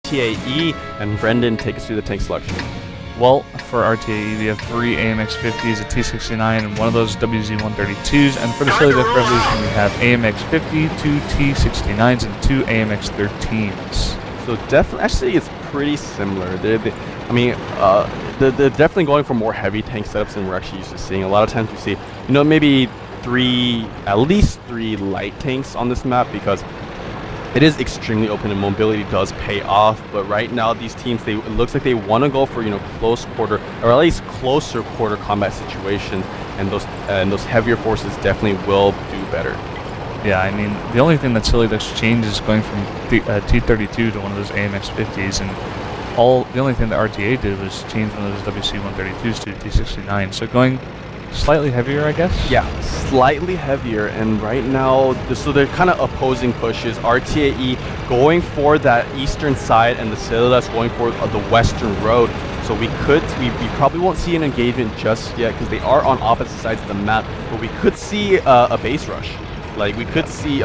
MiTH.RTA-E, and Brendan, take us through the tank selection. Well, for RTA-E, we have 3 AMX-50s, a T69, and one of those WZ-132s. And for the Silly Duck Revolution, we have AMX-50, 2 T69s, and 2 AMX-13s. So definitely, actually, it's pretty similar. They're definitely going for more heavy tank setups than we're actually used to seeing. A lot of times we see, maybe at least three light tanks on this map, because it is extremely open and mobility does pay off. But right now, these teams, it looks like they want to go for close quarter, or at least closer quarter combat situations, and those heavier forces definitely will do better. Yeah, I mean, the only thing that Silly Ducks changed is going from T32 to one of those AMX-50s, and the only thing that RTA did was change one of those WC-132s to T69. So going slightly heavier, I guess? Yeah, slightly heavier. And right now, so they're kind of opposing pushes. RTA-E going for that eastern side, and the Silly Ducks going for the western road. So we probably won't see an engagement just yet, because they are on opposite sides of the map. But we could see a base rush. Like, we could see,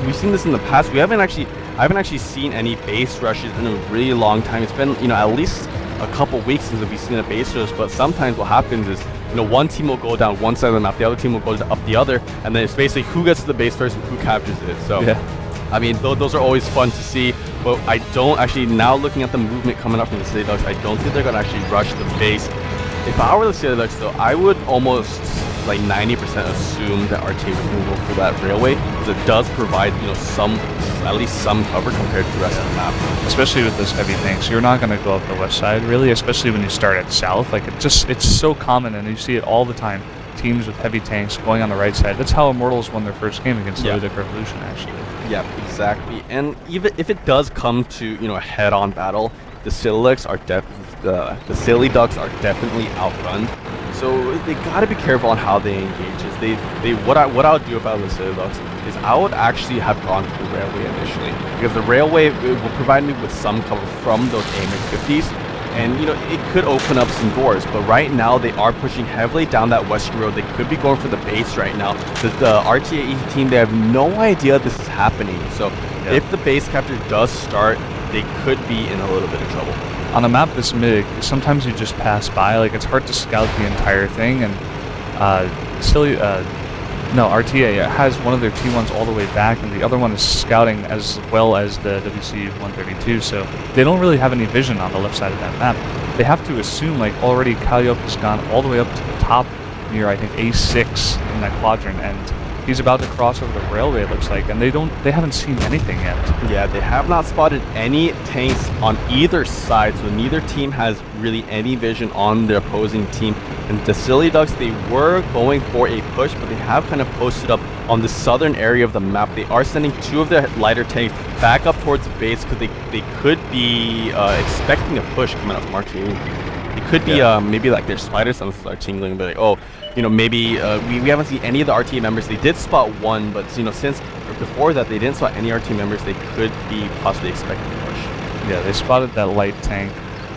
we've seen this in the past. I haven't actually seen any base rushes in a really long time. It's been, at least a couple weeks since we've seen a base rush. But sometimes what happens is, one team will go down one side of the map, the other team will go up the other, and then it's basically who gets to the base first and who captures it. So, yeah. I mean, those are always fun to see. But I don't actually, now looking at the movement coming up from the Silly Ducks, I don't think they're going to actually rush the base. If I were the Silly Ducks, though, I would almost like 90% assume that RTA would go for that railway, because it does provide at least some cover compared to the rest of the map. Especially with those heavy tanks, you're not going to go up the west side really, especially when you start at south. Like, it's so common, and you see it all the time. Teams with heavy tanks going on the right side. That's how Immortals won their first game against Silly Duck Revolution, actually. Yeah, exactly. And even if it does come to a head-on battle, the Silly Ducks are definitely outgunned. So they gotta be careful on how they engage. What I would do if I was the Silly Ducks is I would actually have gone for the railway initially, because the railway will provide me with some cover from those AMX-50s, and it could open up some doors. But right now they are pushing heavily down that western road. They could be going for the base right now. The RTA-E team, they have no idea this is happening. So if the base capture does start, they could be in a little bit of trouble. On a map this big, sometimes you just pass by. Like, it's hard to scout the entire thing, and RTA has one of their T1s all the way back, and the other one is scouting as well as the WC-132, so they don't really have any vision on the left side of that map. They have to assume, like, already Kalliope has gone all the way up to the top near, I think, A6 in that quadrant, and he's about to cross over the railway, it looks like, and they haven't seen anything yet. Yeah, they have not spotted any tanks on either side, so neither team has really any vision on the opposing team. And the Silly Ducks, they were going for a push, but they have kind of posted up on the southern area of the map. They are sending 2 of their lighter tanks back up towards the base, because they could be expecting a push coming out from RTA. It could be maybe like their spider senses are tingling, but like, oh, maybe we haven't seen any of the RTA members. They did spot one, but since before that they didn't spot any RTA members, they could be possibly expecting a push. Yeah, they spotted that light tank.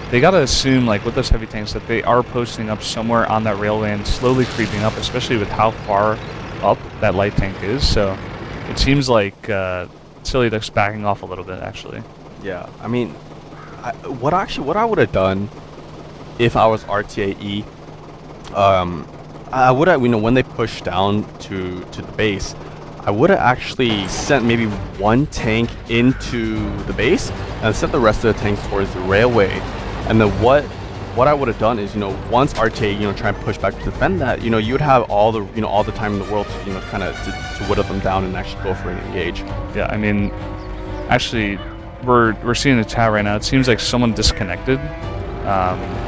They gotta assume, like, with those heavy tanks, that they are posting up somewhere on that railway and slowly creeping up, especially with how far up that light tank is. So it seems like Silly Ducks backing off a little bit, actually. Yeah, I mean, what I would have done if I was RTA-E, I would have, when they push down to the base, I would have actually sent maybe one tank into the base and sent the rest of the tanks towards the railway. And then what I would have done is, once RTA, try and push back to defend that, you would have all the time in the world to, kind of to whittle them down and actually go for an engage. Yeah, I mean, actually, we're seeing the chat right now. It seems like someone disconnected.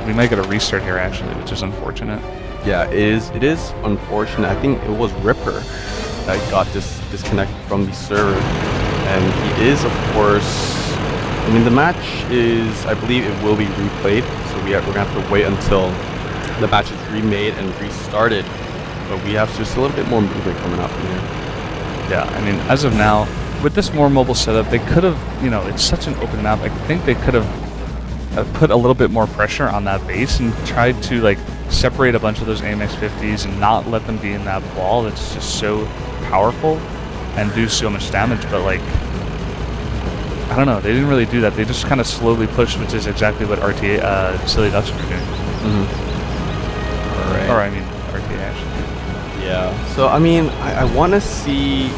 We might get a restart here, actually, which is unfortunate. Yeah, it is unfortunate. I think it was Ripper that got disconnected from the server, and he is, of course. I mean, the match is, I believe it will be replayed, so we're gonna have to wait until the match is remade and restarted. But we have just a little bit more movement coming up from here. Yeah, I mean, as of now, with this more mobile setup, they could have, it's such an open map. I think they could have put a little bit more pressure on that base and tried to, like, separate a bunch of those AMX-50s and not let them be in that wall that's just so powerful and do so much damage. But, like, I don't know. They didn't really do that. They just kind of slowly pushed, which is exactly what RTA, Silly Duction are doing. Right. Or I mean, RTA actually. Yeah. So I mean, I want to see